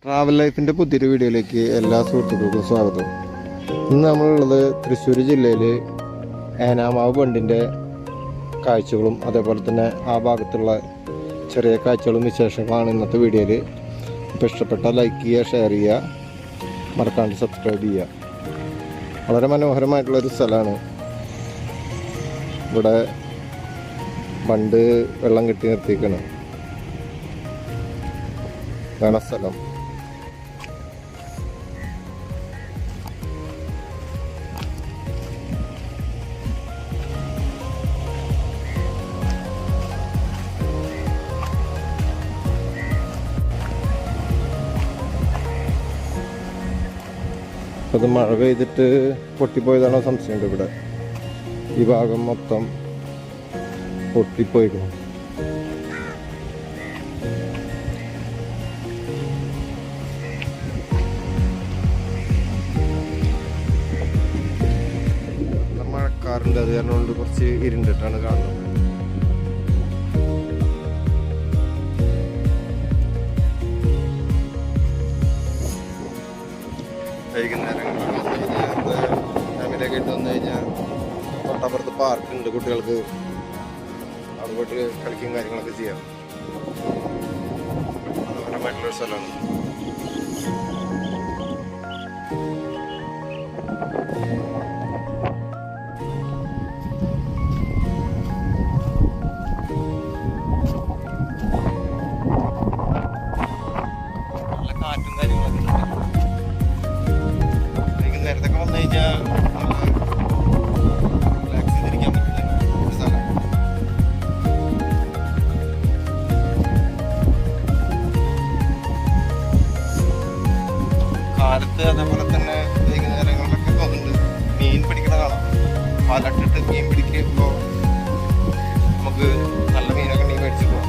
Travel ലൈഫിൻ്റെ പുതിയൊരു വീഡിയോയിലേക്ക് എല്ലാ സുഹൃത്തുക്കൾക്കും സ്വാഗതം. ഇന്ന് നമ്മളുള്ളത് തൃശ്ശൂർ ജില്ലയിൽ ഏനാമാവ് ബണ്ടിൻ്റെ കാഴ്ചകളും അതേപോലെ തന്നെ ആ ഭാഗത്തുള്ള ചെറിയ കാഴ്ചകളും വിശേഷങ്ങളാണ് ഇന്നത്തെ വീഡിയോയിൽ. ഇപ്പോൾ ഇഷ്ടപ്പെട്ടാൽ ലൈക്ക് ചെയ്യുക, ഷെയർ ചെയ്യുക, മറക്കാണ്ട് സബ്സ്ക്രൈബ് ചെയ്യുക. വളരെ മനോഹരമായിട്ടുള്ളൊരു സ്ഥലമാണ്. ഇവിടെ ബണ്ട് വെള്ളം കെട്ടി നിർത്തിയിരിക്കണം. ഇതാണ് സ്ഥലം. അത് മഴ പെയ്തിട്ട് പൊട്ടിപ്പോയതാണോ സംശയമുണ്ട്. ഇവിടെ ഈ ഭാഗം മൊത്തം പൊട്ടിപ്പോയിരുന്നു. മഴക്കാറുണ്ട്, അത് കാരണം കൊണ്ട് കുറച്ച് ഇരുണ്ടിട്ടാണ് കാണുന്നത്. വൈകുന്നേരങ്ങളിൽ ഫാമിലിയൊക്കെ ആയിട്ട് വന്നു കഴിഞ്ഞാൽ തൊട്ടപ്പുറത്ത് പാർക്കുണ്ട്, കുട്ടികൾക്ക് അവിടെ പോയിട്ട് കളിക്കും കാര്യങ്ങളൊക്കെ ചെയ്യാം. മനോഹരമായിട്ടുള്ളൊരു സ്ഥലമാണ്. നല്ല കാറ്റും കാര്യങ്ങളൊക്കെ ഉണ്ട്. വൈകുന്നേരത്തൊക്കെ വന്നു കഴിഞ്ഞാൽ നമുക്ക് റിലാക്സ് ചെയ്തിരിക്കാൻ പറ്റുന്ന ഒരു സ്ഥലം. കാലത്ത് അതേപോലെ തന്നെ വൈകുന്നേരങ്ങളിലൊക്കെ തോന്നുന്നുണ്ട് മീൻ പിടിക്കണ കാണാം. പാലട്ടിട്ട് മീൻ പിടിക്കുമ്പോൾ നമുക്ക് നല്ല മീനൊക്കെ ഉണ്ടെങ്കിൽ മേടിച്ച് പോകാം.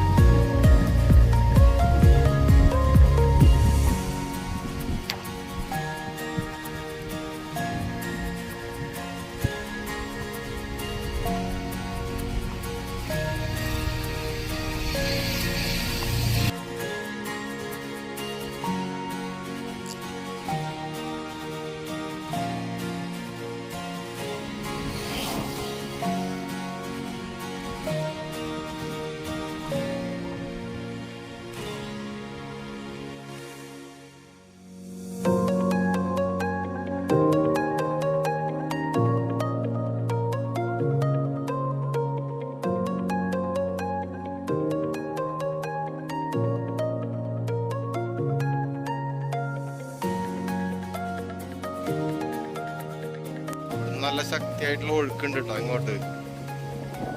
നല്ല ശക്തിയായിട്ടുള്ള ഒഴുക്കുണ്ട് കേട്ടോ ഇങ്ങോട്ട്.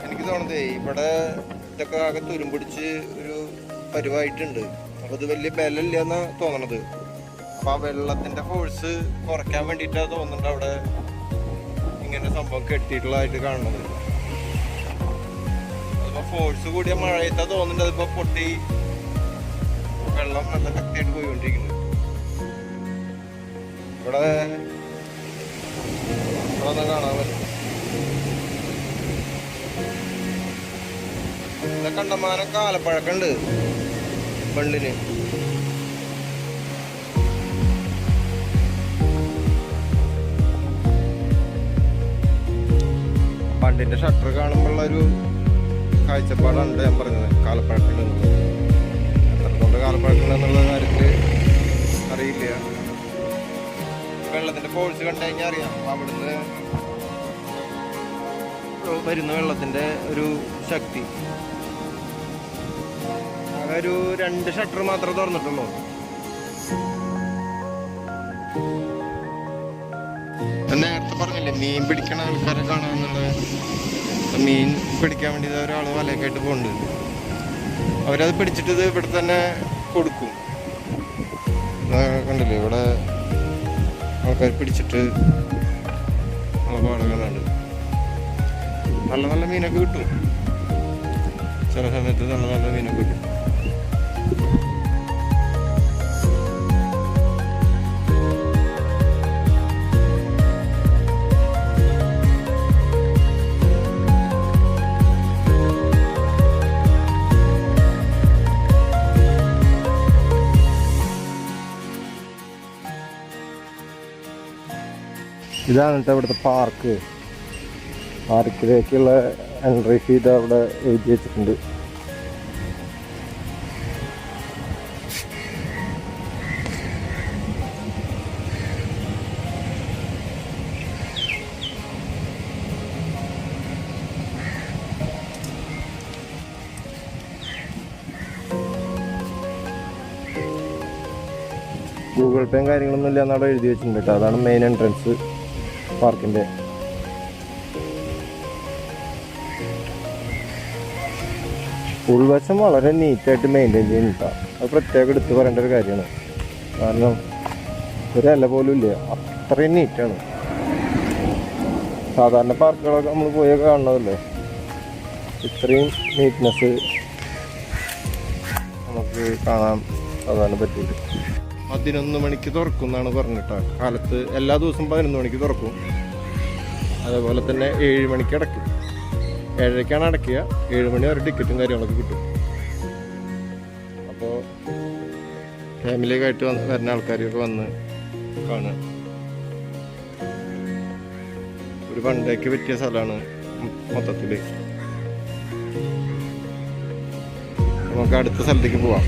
എനിക്ക് തോന്നുന്നത് ഇവിടെ ഇതൊക്കെ ആകെ തുരുമ്പിടിച്ച് ഒരു പരുവായിട്ടുണ്ട്. അപ്പോൾ ഇത് വലിയ ബലമില്ല എന്നാണ് തോന്നണത്. അപ്പോൾ ആ വെള്ളത്തിൻ്റെ ഫോഴ്സ് കുറയ്ക്കാൻ വേണ്ടിയിട്ടാണ് തോന്നുന്നുണ്ട് അവിടെ ഇങ്ങനെ സംഭവം കെട്ടിയിട്ടുള്ളതായിട്ട് കാണുന്നത്. അതിപ്പോൾ ഫോഴ്സ് കൂടിയ മഴയത്താണ് തോന്നുന്നുണ്ട് അതിപ്പോൾ പൊട്ടി വെള്ളം നല്ല ശക്തിയായിട്ട് പോയിക്കൊണ്ടിരിക്കുന്നത്. ഇവിടെ കാണാൻ പറ്റും. കണ്ടമാനം കാലപ്പഴക്കുണ്ട് ബണ്ടിന്. ബണ്ടിന്റെ ഷട്ടർ കാണുമ്പോഴുള്ളൊരു കാഴ്ചപ്പാടാണ് ഞാൻ പറഞ്ഞത്. കാലപ്പഴക്കുണ്ട്, എത്രത്തോളം കാലപ്പഴക്കുണ്ടെന്നുള്ള കാര്യത്തിൽ അറിയില്ല. വെള്ളത്തിന്റെ ഫോഴ്സ് കണ്ടു കഴിഞ്ഞാൽ അറിയാം. അവിടുന്ന് വരുന്ന വെള്ളത്തിന്റെ ഒരു ശക്തി. ആകെ ഒരു 2 ഷട്ടർ മാത്രമേ തുറന്നിട്ടുള്ളൂ. നേരത്തെ പറഞ്ഞില്ലേ മീൻ പിടിക്കണ ആൾക്കാരെ കാണാന്നുള്ളത്. മീൻ പിടിക്കാൻ വേണ്ടി ഒരാൾ വലയൊക്കെ ആയിട്ട് പോകുന്നുണ്ട്. അവരത് പിടിച്ചിട്ട് ഇത് ഇവിടെ തന്നെ കൊടുക്കും. കണ്ടില്ലേ ഇവിടെ ആൾക്കാർ പിടിച്ചിട്ട് പാടകളുണ്ട്. നല്ല നല്ല മീനൊക്കെ കിട്ടും. ചില സമയത്ത് നല്ല നല്ല മീനൊക്കെ കിട്ടും. ഇതാണ് കേട്ടോ ഇവിടുത്തെ പാർക്കിലേക്കുള്ള എൻട്രി ഫീ ഇത് അവിടെ എഴുതി വെച്ചിട്ടുണ്ട്. ഗൂഗിൾ പേയും കാര്യങ്ങളൊന്നും ഇല്ല എന്നവിടെ എഴുതി വെച്ചിട്ടുണ്ട് കേട്ടോ. അതാണ് മെയിൻ എൻട്രൻസ് പാർക്കിൻ്റെ. ഉൾവശം വളരെ നീറ്റായിട്ട് മെയിൻറ്റെയിൻ ചെയ്യുന്നുണ്ട്. അത് പ്രത്യേകം എടുത്ത് പറയേണ്ട ഒരു കാര്യമാണ്. കാരണം ഒരു ഇല പോലും ഇല്ല, അത്രയും നീറ്റാണ്. സാധാരണ പാർക്കുകളൊക്കെ നമ്മൾ പോയി കാണുന്നതല്ലേ, ഇത്രയും നീറ്റ്നെസ് നമുക്ക് കാണാൻ സാധാരണ പറ്റില്ല. 11 മണിക്ക് തുറക്കും എന്നാണ് പറഞ്ഞിട്ടാ. കാലത്ത് എല്ലാ ദിവസവും 11 മണിക്ക് തുറക്കും. അതേപോലെ തന്നെ 7 മണിക്ക് അടയ്ക്കും. 7:30 അടയ്ക്കുക. 7 മണി വരെ ടിക്കറ്റും കാര്യങ്ങളൊക്കെ കിട്ടും. അപ്പോൾ ഫാമിലിയൊക്കെ വരുന്ന ആൾക്കാരൊക്കെ വന്ന് കാണുക. ഒരു വണ്ടേക്ക് പറ്റിയ സ്ഥലമാണ് മൊത്തത്തിൽ. നമുക്ക് അടുത്ത സ്ഥലത്തേക്ക് പോവാം.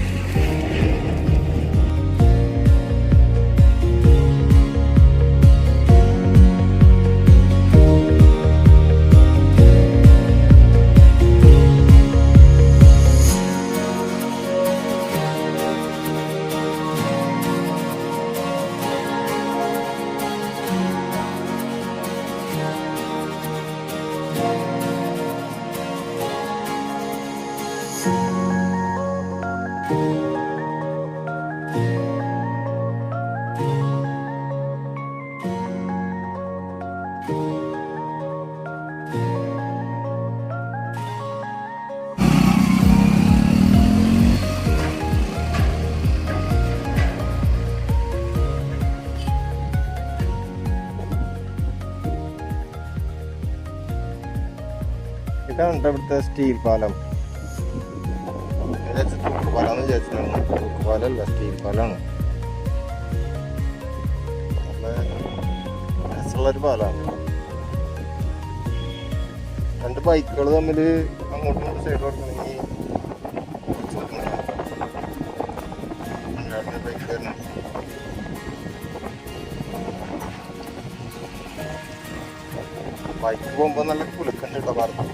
ഇതാണ് ഇവിടുത്തെ സ്റ്റീൽ പാലം. തൂക്കുപാലം വിചാരിച്ചിട്ടാണ്. തൂക്കുപാലല്ല, സ്റ്റീൽ പാലാണ്. നല്ല രസമുള്ളൊരു പാലാണ്. 2 ബൈക്കുകൾ തമ്മിൽ അങ്ങോട്ടും ഇങ്ങോട്ടും സൈഡ് കൊടുക്കണമെങ്കിൽ ബൈക്ക് തന്നെ. ബൈക്ക് പോകുമ്പോൾ നല്ല കുലുക്കുണ്ട് കേട്ടോ പാർക്ക്.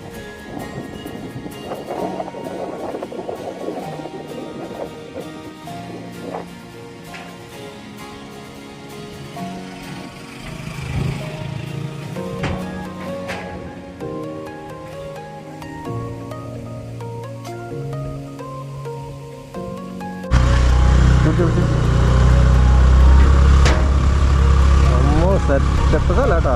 സെറ്റപ്പ് സ്ഥലാട്ടോ.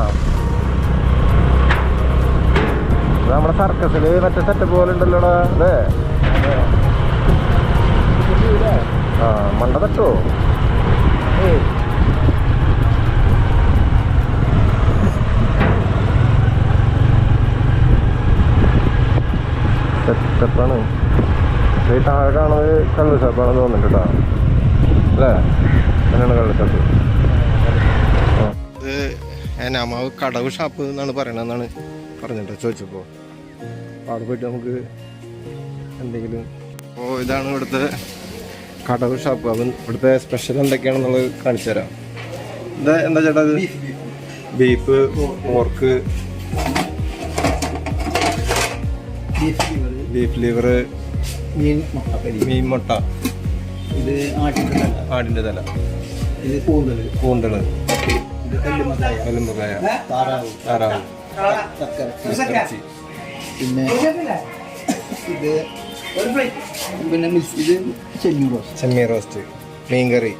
നമ്മുടെ സർക്കസില് മറ്റേ സെറ്റപ്പ് പോലെ ഉണ്ടല്ലോടാ. അതെ, ആ മണ്ട തട്ടോ. സെറ്റപ്പാണ്. ഈ താഴെ കാണുന്നത് കള്ള് ഷാപ്പാണെന്ന് തോന്നുന്നുണ്ട് കേട്ടോ. അല്ലേ, അങ്ങനെയാണ് കള്ള് ഷാപ്പ്. ഇത് ഏനാമാവ് കടവ് ഷാപ്പ് എന്നാണ് പറയണതെന്നാണ് പറഞ്ഞിട്ട് ചോദിച്ചപ്പോൾ. അപ്പോൾ അവിടെ പോയിട്ട് നമുക്ക് എന്തെങ്കിലും. അപ്പോൾ ഇതാണ് ഇവിടുത്തെ കടവ് ഷാപ്പ്. അവൻ ഇവിടുത്തെ സ്പെഷ്യൽ എന്തൊക്കെയാണെന്നുള്ളത് കാണിച്ചു തരാം. ഇത് എന്താ ചേട്ടാ? ഇത് ബീഫ്, പോർക്ക്, ബീഫ് ലിവർ, മീൻ മുട്ട, ഇത് ആടിൻ്റെ തല, ഇത് കൂന്തള്, കല്ലുമ്മക്കായ, താറാവ്, പിന്നെ ഇത് ചെമ്മീൻ റോസ്റ്റ്, മീൻകറി.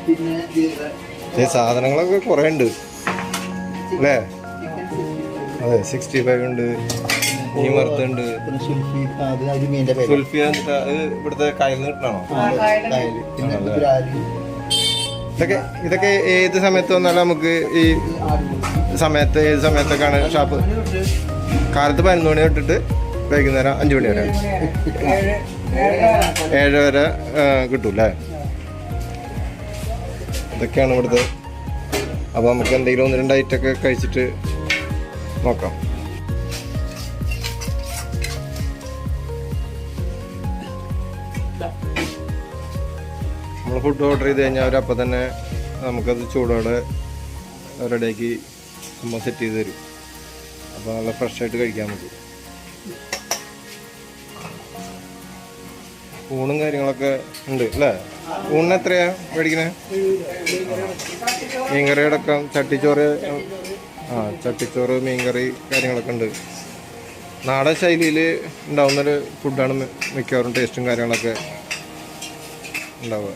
പിന്നെ സാധനങ്ങളൊക്കെ കുറേ ഉണ്ട് അല്ലേ? അതെ, 65 ഉണ്ട്, മീൻ വറുത്തുണ്ട്. സുൽഫി ഇവിടുത്തെ കായലിൽ നിന്ന് കിട്ടണോ? ഇതൊക്കെ ഏത് സമയത്ത് വന്നാലും നമുക്ക് ഈ സമയത്ത് ഏത് സമയത്തൊക്കെയാണ് ഷാപ്പ്? കാലത്ത് 11 മണി തൊട്ടിട്ട് വൈകുന്നേരം 5 മണി വരെ, 7 വരെ കിട്ടും അല്ലേ? ഇതൊക്കെയാണ് ഇവിടുത്തെ അപ്പോൾ നമുക്ക് എന്തെങ്കിലും 1-2 ഐറ്റമൊക്കെ കഴിച്ചിട്ട് നോക്കാം. നമ്മൾ ഫുഡ് ഓർഡർ ചെയ്ത് കഴിഞ്ഞാൽ അവരപ്പം തന്നെ നമുക്കത് ചൂടോടെ റെഡിയാക്കി നമ്മൾ സെറ്റ് ചെയ്ത് തരും. അപ്പോൾ നല്ല ഫ്രഷായിട്ട് കഴിക്കാൻ പറ്റും. ഊണും കാര്യങ്ങളൊക്കെ ഉണ്ട് അല്ലേ? ഊണിന് എത്രയാ മേടിക്കണേ? മീൻകറി അടക്കം ചട്ടിച്ചോറ്, ചട്ടിച്ചോറ് മീൻകറി കാര്യങ്ങളൊക്കെ ഉണ്ട്. നാടൻ ശൈലിയിൽ ഉണ്ടാവുന്നൊരു ഫുഡാണ് മിക്കവാറും ടേസ്റ്റും കാര്യങ്ങളൊക്കെ ഉണ്ടാവുക.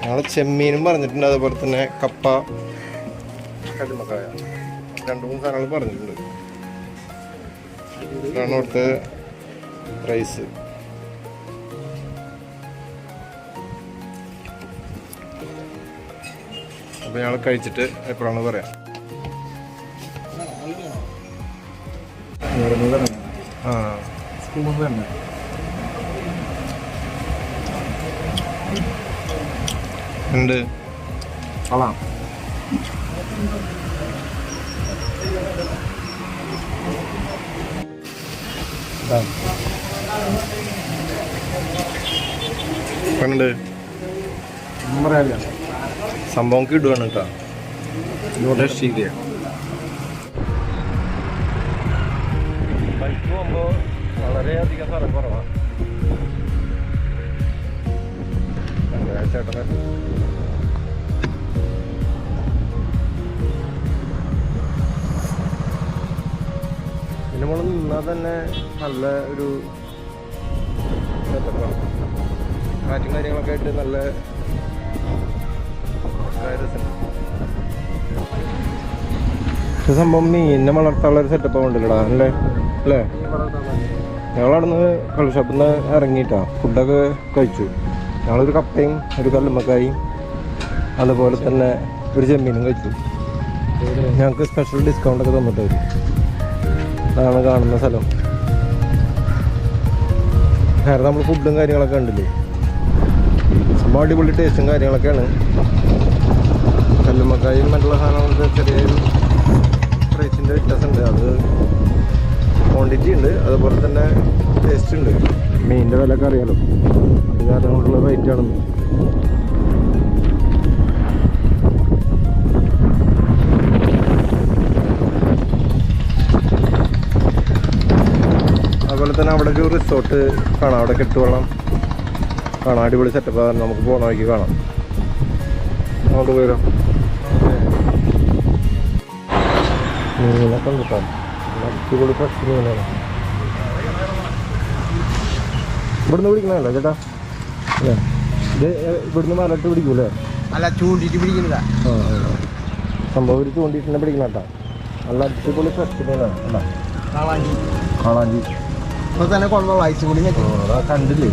ഞങ്ങൾ ചെമ്മീനും പറഞ്ഞിട്ടുണ്ട്, അതുപോലെ തന്നെ കപ്പ, കല്ലുമ്മക്കായ, 2-3 സാധനങ്ങൾ പറഞ്ഞിട്ടുണ്ട്. ഇതാണ് ഇവിടുത്തെ റൈസ്. അപ്പോൾ ഞങ്ങൾ കഴിച്ചിട്ട് എപ്പോഴാണ് പറയാം. ഉണ്ട് കൊള്ളാം. ഉണ്ട് സംഭവം കിടുവാണ് കേട്ടോ. ബൈക്ക് പോകുമ്പോൾ വളരെയധികം സ്ഥലം കുറവാണ്. ചേട്ടനെ പിന്നെ നമ്മൾ നിന്നാൽ തന്നെ നല്ല ഒരു കാറ്റും കാര്യങ്ങളൊക്കെ ആയിട്ട് നല്ല സംഭവം മീനിനെ വളർത്താനുള്ള ഒരു സെറ്റപ്പ് ഉണ്ടല്ലോടാ അല്ലേ? അല്ലേ? ഞങ്ങളവിടുന്ന് കള്ളുഷോപ്പിൽ നിന്ന് ഇറങ്ങിയിട്ടാ ഫുഡൊക്കെ കഴിച്ചു. ഞങ്ങളൊരു കപ്പയും ഒരു കല്ലുമ്മക്കായും അതുപോലെ തന്നെ ഒരു ചെമ്മീനും കഴിച്ചു. ഞങ്ങൾക്ക് സ്പെഷ്യൽ ഡിസ്കൗണ്ടൊക്കെ തന്നിട്ട് വരും. അതാണ് കാണുന്ന സ്ഥലം. കാരണം നമ്മൾ ഫുഡും കാര്യങ്ങളൊക്കെ ഉണ്ടല്ലേ, സംഭവം അടിപൊളി ടേസ്റ്റും കാര്യങ്ങളൊക്കെയാണ്. കല്ലുമ്മക്കായും മറ്റുള്ള സാധനങ്ങൾക്ക് ചെറിയൊരു പ്രൈസിൻ്റെ വ്യത്യാസമുണ്ട്. അത് ക്വാണ്ടിറ്റി ഉണ്ട്, അതുപോലെ തന്നെ ടേസ്റ്റ് ഉണ്ട്. മീനിൻ്റെ വിലയൊക്കെ അറിയാലോ, അത് കാരണം കൊണ്ടുള്ള റേറ്റാണ്. അതുപോലെ തന്നെ അവിടെ ഒരു റിസോർട്ട് കാണാം, അവിടെ കെട്ടുവെള്ളം കാണാം, അടിപൊളി സെറ്റപ്പ്. നമുക്ക് പോകുന്ന വഴിക്ക് കാണാം. അങ്ങോട്ട് പോയാലോ? മീനൊക്കെ ഉണ്ട് കേട്ടോ, അടിപൊളി ഫ്രഷ് മീനാണ്. ഇവിടുന്ന് പിടിക്കണല്ലോ ചേട്ടാ അല്ലേ? ഇത് ഇവിടുന്ന് മലട്ട് പിടിക്കൂലേ? അല്ല, ചൂണ്ടിട്ട് പിടിക്കുന്നതാ. സംഭവം ഒരു ചൂണ്ടിട്ട് തന്നെ പിടിക്കണ കേട്ടോ. നല്ല അടിപൊളി ഫ്രഷ് മീനാണ്. കാളാഞ്ചി ഇപ്പൊ തന്നെ കൊണ്ടുള്ള ഐസ് കൂടി കണ്ടില്ലേ?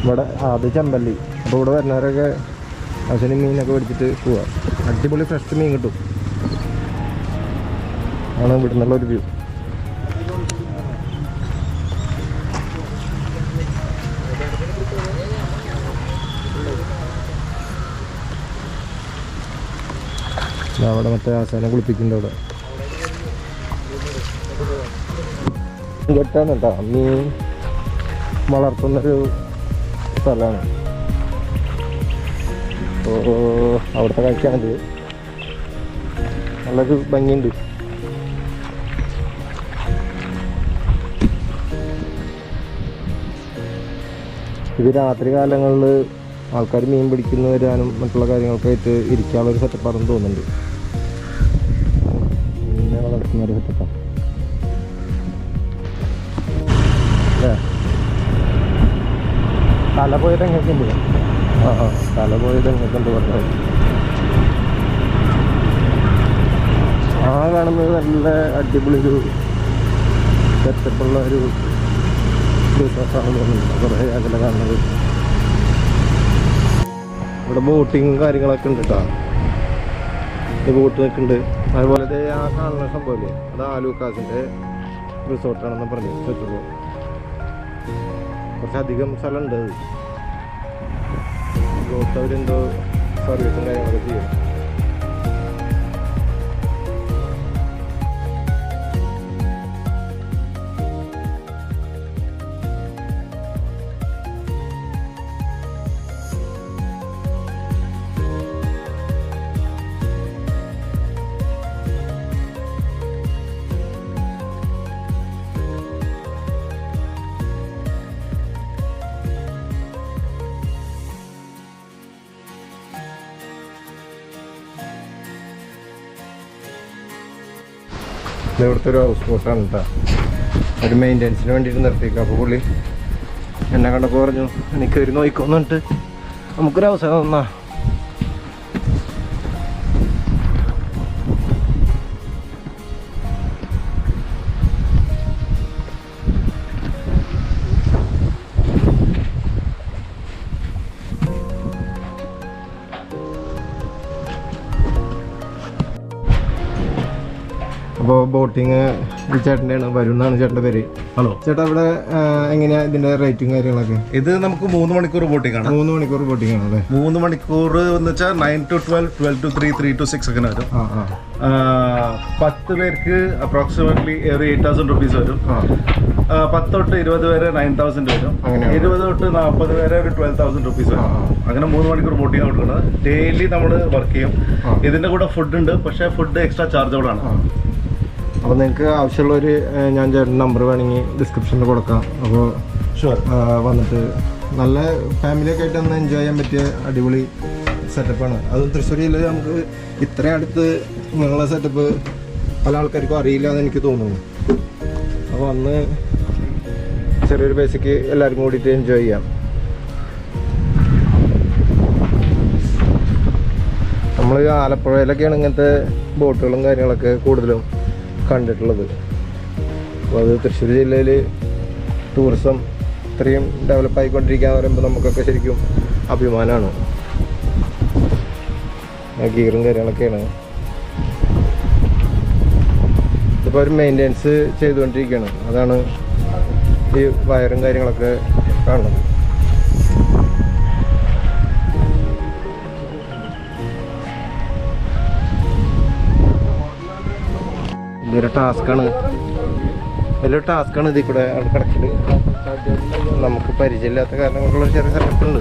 ഇവിടെ അത് ചെമ്പല്ലി. അപ്പോൾ ഇവിടെ വരുന്നവരൊക്കെ അച്ഛനും മീനൊക്കെ മേടിച്ചിട്ട് പോവാം. അടിപൊളി ഫ്രഷ് മീൻ കിട്ടും. ആണ് ഇവിടെ നിന്നുള്ള ഒരു വ്യൂ. അവിടെ മറ്റേ ആശാനെ കുളിപ്പിക്കുന്നുണ്ട്. അവിടെ കെട്ടാണ് കേട്ടോ, മീൻ വളർത്തുന്നൊരു സ്ഥലമാണ്. അപ്പോൾ അവിടുത്തെ കാഴ്ചയാണിത്. നല്ലൊരു ഭംഗിയുണ്ട്. ഇത് രാത്രി കാലങ്ങളിൽ ആൾക്കാർ മീൻ പിടിക്കുന്ന വരാനും മറ്റുള്ള കാര്യങ്ങൾക്കായിട്ട് ഇരിക്കാനുള്ളൊരു സെറ്റപ്പാണെന്ന് തോന്നുന്നുണ്ട്. മീനെ വളർത്തുന്നൊരു സെറ്റപ്പാണ് അല്ലേ? തല പോയത് എങ്ങനെയൊക്കെയുണ്ട്? തല പോയത് എങ്ങനെയൊക്കെയുണ്ട് പറഞ്ഞത്? ആ കാണുന്നത് നല്ല അടിപൊളി ഒരു സെറ്റപ്പുള്ള ഒരു റിസോർട്ടാണെന്ന് തോന്നുന്നു. കുറേ അകലെ കാണുന്നത്. ഇവിടെ ബോട്ടിങ്ങും കാര്യങ്ങളൊക്കെ ഉണ്ട് കേട്ടോ. ബോട്ട് നിൽക്കുന്നുണ്ട്. അതുപോലെ ആ കാണുന്ന സംഭവമില്ലേ, അത് ആലൂക്കാസിൻ്റെ റിസോർട്ടാണെന്ന് പറഞ്ഞു വെച്ചപ്പോൾ. കുറച്ചധികം സ്ഥലമുണ്ട്. അത് ബോട്ട് അവരെന്തോ സർവീസും കാര്യങ്ങളൊക്കെ ചെയ്യും. ഇവിടുത്തെ ഒരു ഹൗസ് ബോട്ടാണ് കേട്ടോ. ഒരു മെയിൻ്റെനൻസിന് വേണ്ടിയിട്ട് നിർത്തിയേക്കാം. അപ്പോൾ പുള്ളി എന്നെ കണ്ടപ്പോൾ പറഞ്ഞു എനിക്ക് ഒരു നോയിക്കൊന്നിട്ട് നമുക്കൊരു അവസരം തന്നാ. അപ്പോൾ ബോട്ടിങ് ഈ ചേട്ടൻ്റെയാണ്, വരുന്നാണ് ചേട്ടൻ്റെ പേര്. ഹലോ ചേട്ടാ, ഇവിടെ എങ്ങനെയാ ഇതിന്റെ റേറ്റും കാര്യങ്ങളൊക്കെ? ഇത് നമുക്ക് 3 മണിക്കൂർ ബോട്ടിംഗ് ആണ്. 3 മണിക്കൂർ ബോട്ടിംഗ് ആണ് അല്ലേ? 3 മണിക്കൂർ എന്ന് വെച്ചാൽ 9 to 12, 12 to 3, 3 to 6 അങ്ങനെ വരും. 10 പേർക്ക് അപ്രോക്സിമേറ്റ്ലി ഒരു 8,000 റുപ്പീസ് വരും. 10 തൊട്ട് 20 വരെ 9,000 വരും. 20 തൊട്ട് 40 വരെ ഒരു 12,000 റുപ്പീസ് വരും. അങ്ങനെ 3 മണിക്കൂർ ബോട്ടിംഗ് കൊടുക്കുന്നത്. ഡെയിലി നമ്മൾ വർക്ക് ചെയ്യും. ഇതിന്റെ കൂടെ ഫുഡ് ഉണ്ട്, പക്ഷേ ഫുഡ് എക്സ്ട്രാ ചാർജബിൾ ആണ്. അപ്പോൾ നിങ്ങൾക്ക് ആവശ്യമുള്ളൊരു ഞാൻ ചേട്ടൻ നമ്പർ വേണമെങ്കിൽ ഡിസ്ക്രിപ്ഷനിൽ കൊടുക്കാം. അപ്പോൾ ഷുവർ വന്നിട്ട് നല്ല ഫാമിലിയൊക്കെ ആയിട്ട് ഒന്ന് എൻജോയ് ചെയ്യാൻ പറ്റിയ അടിപൊളി സെറ്റപ്പാണ്. അതും തൃശ്ശൂർ ജില്ലയിൽ നമുക്ക് ഇത്രയും അടുത്ത് നിങ്ങളെ സെറ്റപ്പ് പല ആൾക്കാർക്കും അറിയില്ല എന്ന് എനിക്ക് തോന്നുന്നു. അപ്പോൾ അന്ന് ചെറിയൊരു പൈസയ്ക്ക് എല്ലാവർക്കും കൂടിയിട്ട് എൻജോയ് ചെയ്യാം. നമ്മൾ ആലപ്പുഴയിലൊക്കെയാണ് ഇങ്ങനത്തെ ബോട്ടുകളും കാര്യങ്ങളൊക്കെ കൂടുതലും കണ്ടിട്ടുള്ളത്. അപ്പോൾ അത് തൃശ്ശൂർ ജില്ലയിൽ ടൂറിസം ഇത്രയും ഡെവലപ്പായിക്കൊണ്ടിരിക്കുകയെന്ന് പറയുമ്പോൾ നമുക്കൊക്കെ ശരിക്കും അഭിമാനമാണ്. ഗീറും കാര്യങ്ങളൊക്കെയാണ്. ഇപ്പോൾ ഒരു മെയിൻ്റെനൻസ് ചെയ്തുകൊണ്ടിരിക്കുകയാണ്. അതാണ് ഈ വയറും കാര്യങ്ങളൊക്കെ കാണുന്നത്. വലിയൊരു ടാസ്ക്കാണ് ഇതിൽ കൂടെ അവിടെ കിടക്കൽ. നമുക്ക് പരിചയമില്ലാത്ത കാരണം കൊണ്ടുള്ള ചെറിയ സെറ്റപ്പ് ഉണ്ട്.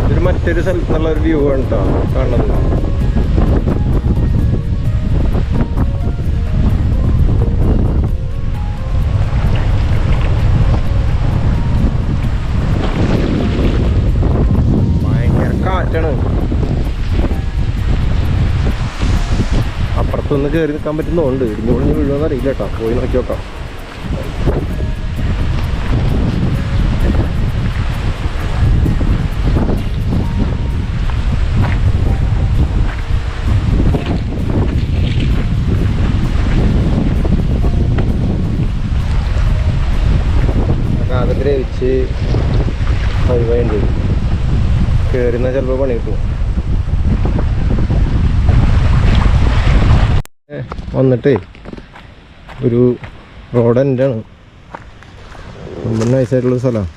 ഇതൊരു മറ്റൊരു സ്ഥലത്ത് നിന്നുള്ള ഒരു വ്യൂ ആണ് കേട്ടോ കാണുന്നത്. അപ്പുറത്തൊന്ന് കയറി നിൽക്കാൻ പറ്റുന്നുണ്ട്. ഇടിഞ്ഞു പൊളിഞ്ഞ് വീഴുമെന്ന് അറിയില്ല കേട്ടോ. പോയി നോക്കി നോക്കാം. ആകെ ദ്രവിച്ച് ഒഴിവായിട്ടുണ്ട്. കയറുന്ന ചിലപ്പോൾ പണി കിട്ടും. വന്നിട്ടേ ഒരു റോഡ് എൻ്റെ ആണ്. ரொம்ப നൈസായിട്ടുള്ള സ്ഥലമാണ്.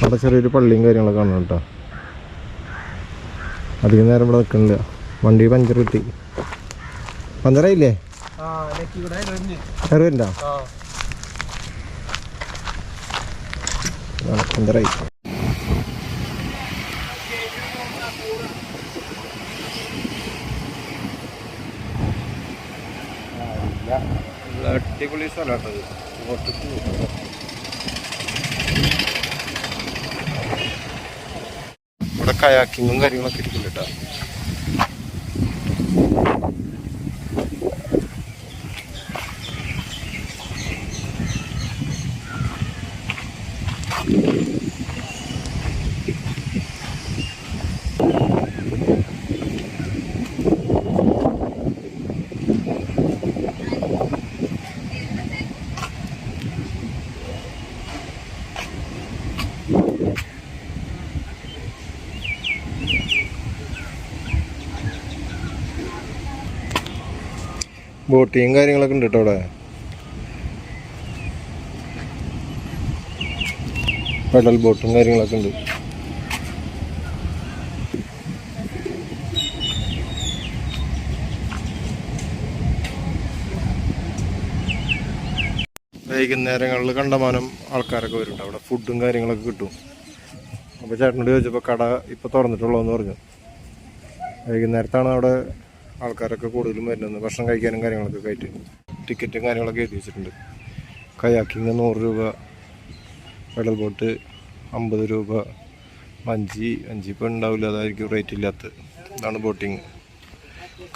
അവിടെ ചെറിയൊരു പള്ളിയും കാര്യങ്ങളൊക്കെ കാണണം കേട്ടോ. അധികം നേരം ഇവിടെ നിൽക്കണില്ല. വണ്ടി പഞ്ചർ കിട്ടി. പഞ്ചറായില്ലേ? അറിവണ്ടോ? പഞ്ചറായി. അടിപൊളി സ്ഥലമാട്ടത്. ഇവിടെ കയാക്കിങ്ങും കാര്യങ്ങളൊക്കെ ഇരിക്കില്ല കേട്ടോ. ബോട്ടിങ് കാര്യങ്ങളൊക്കെ ഉണ്ട് കേട്ടോ അവിടെ. പെഡൽ ബോട്ടും കാര്യങ്ങളൊക്കെ ഉണ്ട്. വൈകുന്നേരങ്ങളിൽ കണ്ടമാനം ആൾക്കാരൊക്കെ വരും അവിടെ. ഫുഡും കാര്യങ്ങളൊക്കെ കിട്ടും. അപ്പോൾ ചേട്ടനോട് ചോദിച്ചപ്പോൾ കട ഇപ്പോൾ തുറന്നിട്ടുള്ളൂ എന്ന് പറഞ്ഞു. വൈകുന്നേരത്താണ് അവിടെ ആൾക്കാരൊക്കെ കൂടുതലും വരുന്നത്, ഭക്ഷണം കഴിക്കാനും കാര്യങ്ങളൊക്കെ ആയിട്ട്. ടിക്കറ്റും കാര്യങ്ങളൊക്കെ എഴുതി വെച്ചിട്ടുണ്ട്. കയാക്കിങ് 100 രൂപ, പെഡൽ ബോട്ട് 50 രൂപ, വഞ്ചി ഇപ്പോൾ ഉണ്ടാവില്ല, അതായിരിക്കും റേറ്റ് ഇല്ലാത്തത്. ഇതാണ് ബോട്ടിങ്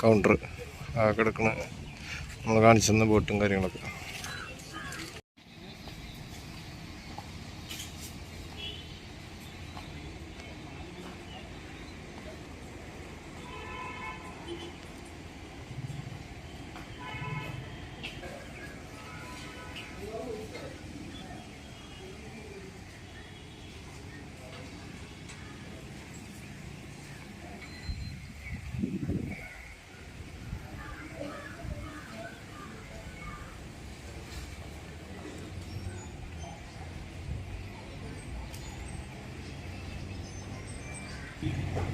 കൗണ്ടർ. ആ കിടക്കണ നമ്മൾ കാണിച്ചു തന്ന ബോട്ടും കാര്യങ്ങളൊക്കെ.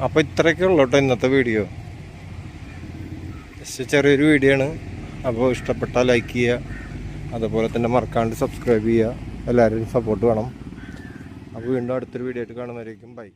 അപ്പോൾ ഇത്രയൊക്കെ ഉള്ളൂ കേട്ടോ ഇന്നത്തെ വീഡിയോ. ചെറിയൊരു വീഡിയോ ആണ്. അപ്പോൾ ഇഷ്ടപ്പെട്ടാൽ ലൈക്ക് ചെയ്യുക, അതുപോലെ തന്നെ മറക്കാണ്ട് സബ്സ്ക്രൈബ് ചെയ്യുക. എല്ലാവരും സപ്പോർട്ട് വേണം. അപ്പോൾ വീണ്ടും അടുത്തൊരു വീഡിയോ ആയിട്ട് കാണുന്നവരേക്കും ബൈ.